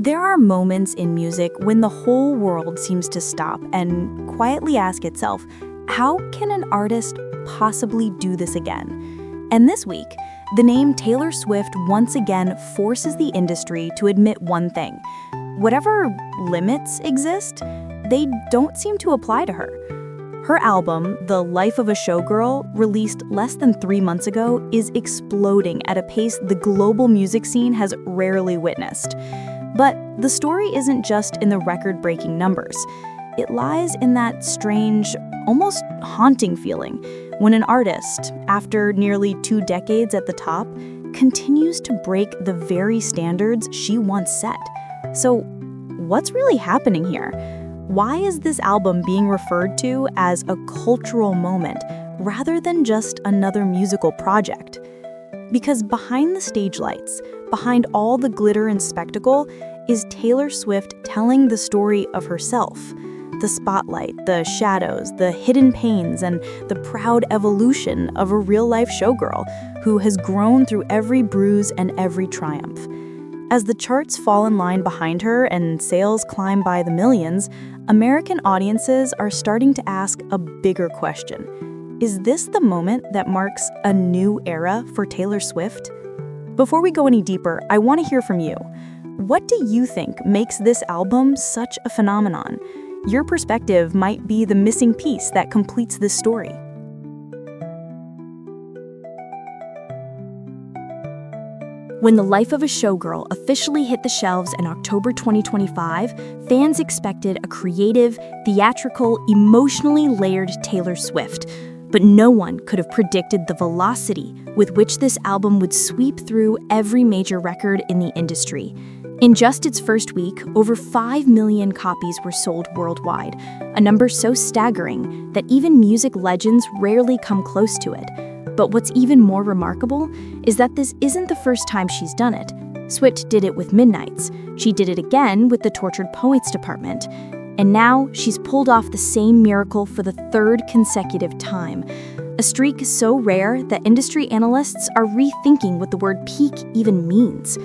There are moments in music when the whole world seems to stop and quietly ask itself, how can an artist possibly do this again? And this week, the name Taylor Swift once again forces the industry to admit one thing. Whatever limits exist, they don't seem to apply to her. Her album, The Life of a Showgirl, released less than 3 months ago, is exploding at a pace the global music scene has rarely witnessed. But the story isn't just in the record-breaking numbers. It lies in that strange, almost haunting feeling when an artist, after nearly 2 decades at the top, continues to break the very standards she once set. So, what's really happening here? Why is this album being referred to as a cultural moment rather than just another musical project? Because behind the stage lights, behind all the glitter and spectacle, is Taylor Swift telling the story of herself. The spotlight, the shadows, the hidden pains, and the proud evolution of a real-life showgirl who has grown through every bruise and every triumph. As the charts fall in line behind her and sales climb by the millions, American audiences are starting to ask a bigger question. Is this the moment that marks a new era for Taylor Swift? Before we go any deeper, I want to hear from you. What do you think makes this album such a phenomenon? Your perspective might be the missing piece that completes this story. When The Life of a Showgirl officially hit the shelves in October 2025, fans expected a creative, theatrical, emotionally layered Taylor Swift. But no one could have predicted the velocity with which this album would sweep through every major record in the industry. In just its first week, over 5 million copies were sold worldwide, a number so staggering that even music legends rarely come close to it. But what's even more remarkable is that this isn't the first time she's done it. Swift did it with Midnights. She did it again with the Tortured Poets Department. And now she's pulled off the same miracle for the 3rd consecutive time. A streak so rare that industry analysts are rethinking what the word peak even means.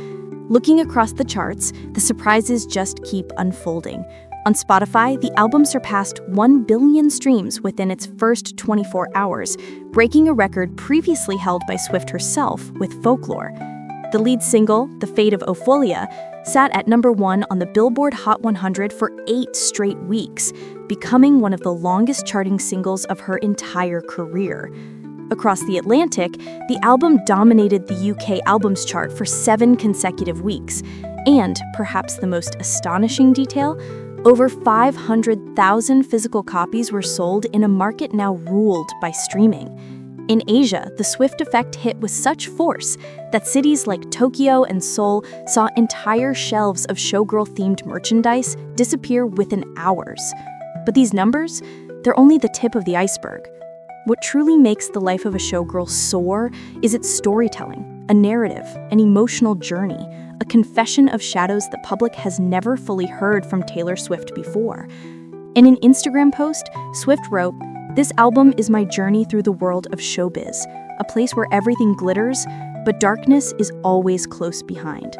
Looking across the charts, the surprises just keep unfolding. On Spotify, the album surpassed 1 billion streams within its first 24 hours, breaking a record previously held by Swift herself with Folklore. The lead single, The Fate of Ophelia, sat at number 1 on the Billboard Hot 100 for 8 straight weeks, becoming one of the longest charting singles of her entire career. Across the Atlantic, the album dominated the UK albums chart for 7 consecutive weeks. And, perhaps the most astonishing detail, over 500,000 physical copies were sold in a market now ruled by streaming. In Asia, the Swift effect hit with such force that cities like Tokyo and Seoul saw entire shelves of showgirl-themed merchandise disappear within hours. But these numbers, they're only the tip of the iceberg. What truly makes The Life of a Showgirl soar is its storytelling, a narrative, an emotional journey, a confession of shadows the public has never fully heard from Taylor Swift before. In an Instagram post, Swift wrote, "This album is my journey through the world of showbiz, a place where everything glitters, but darkness is always close behind."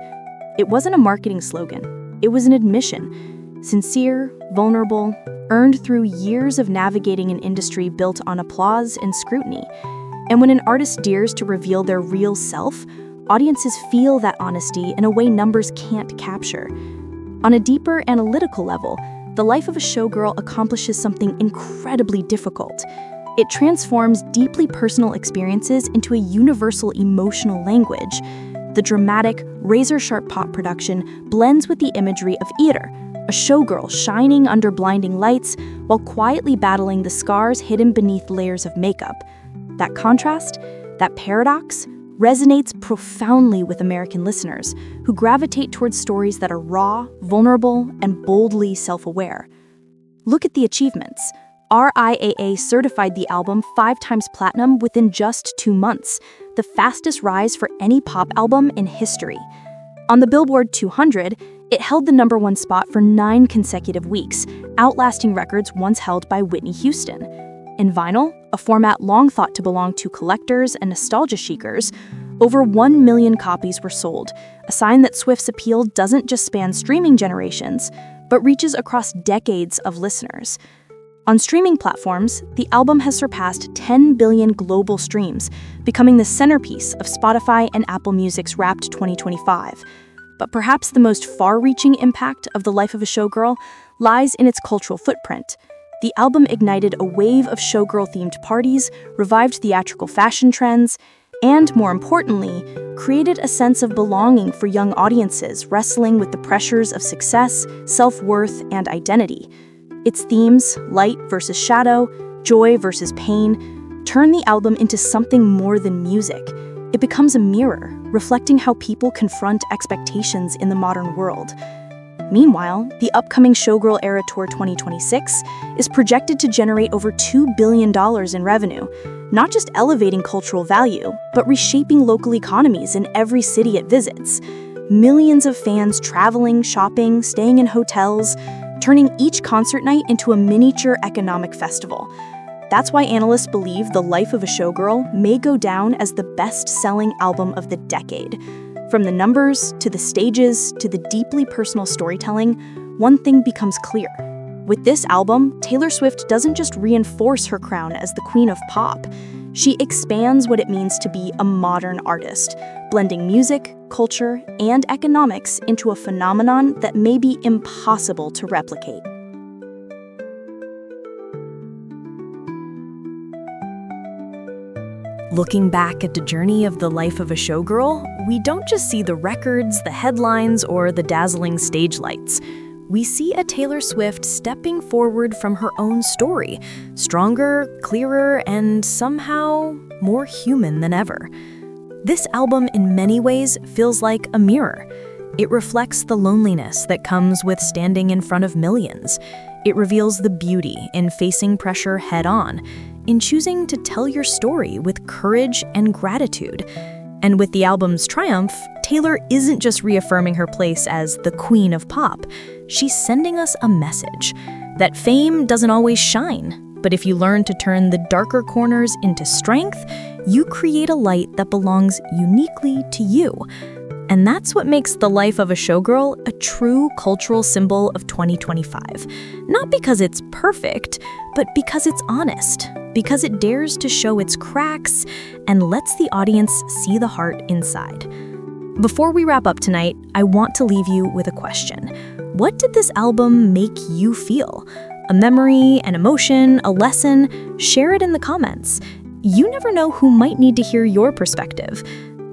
It wasn't a marketing slogan. It was an admission. Sincere, vulnerable, earned through years of navigating an industry built on applause and scrutiny. And when an artist dares to reveal their real self, audiences feel that honesty in a way numbers can't capture. On a deeper analytical level, The Life of a Showgirl accomplishes something incredibly difficult. It transforms deeply personal experiences into a universal emotional language. The dramatic, razor-sharp pop production blends with the imagery of Eder, a showgirl shining under blinding lights while quietly battling the scars hidden beneath layers of makeup. That contrast, that paradox, resonates profoundly with American listeners who gravitate towards stories that are raw, vulnerable, and boldly self-aware. Look at the achievements. RIAA certified the album 5 times platinum within just 2 months, the fastest rise for any pop album in history. On the Billboard 200, it held the number 1 spot for 9 consecutive weeks, outlasting records once held by Whitney Houston. In vinyl, a format long thought to belong to collectors and nostalgia seekers, Over 1 million copies were sold, a sign that Swift's appeal doesn't just span streaming generations, but reaches across decades of listeners. On streaming platforms, the album has surpassed 10 billion global streams, becoming the centerpiece of Spotify and Apple Music's Wrapped 2025. But perhaps the most far-reaching impact of The Life of a Showgirl lies in its cultural footprint. The album ignited a wave of showgirl-themed parties, revived theatrical fashion trends, and, more importantly, created a sense of belonging for young audiences wrestling with the pressures of success, self-worth, and identity. Its themes, light versus shadow, joy versus pain, turn the album into something more than music. It becomes a mirror, reflecting how people confront expectations in the modern world. Meanwhile, the upcoming Showgirl Era Tour 2026 is projected to generate over $2 billion in revenue, not just elevating cultural value, but reshaping local economies in every city it visits. Millions of fans traveling, shopping, staying in hotels, turning each concert night into a miniature economic festival. That's why analysts believe The Life of a Showgirl may go down as the best-selling album of the decade. From the numbers, to the stages, to the deeply personal storytelling, one thing becomes clear. With this album, Taylor Swift doesn't just reinforce her crown as the queen of pop. She expands what it means to be a modern artist, blending music, culture, and economics into a phenomenon that may be impossible to replicate. Looking back at the journey of The Life of a Showgirl, we don't just see the records, the headlines, or the dazzling stage lights. We see a Taylor Swift stepping forward from her own story, stronger, clearer, and somehow more human than ever. This album, in many ways, feels like a mirror. It reflects the loneliness that comes with standing in front of millions. It reveals the beauty in facing pressure head-on, in choosing to tell your story with courage and gratitude. And with the album's triumph, Taylor isn't just reaffirming her place as the queen of pop. She's sending us a message that fame doesn't always shine, but if you learn to turn the darker corners into strength, you create a light that belongs uniquely to you. And that's what makes The Life of a Showgirl a true cultural symbol of 2025. Not because it's perfect, but because it's honest, because it dares to show its cracks and lets the audience see the heart inside. Before we wrap up tonight, I want to leave you with a question. What did this album make you feel? A memory, an emotion, a lesson? Share it in the comments. You never know who might need to hear your perspective.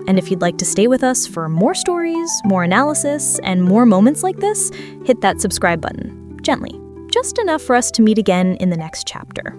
And if you'd like to stay with us for more stories, more analysis, and more moments like this, hit that subscribe button, gently, just enough for us to meet again in the next chapter.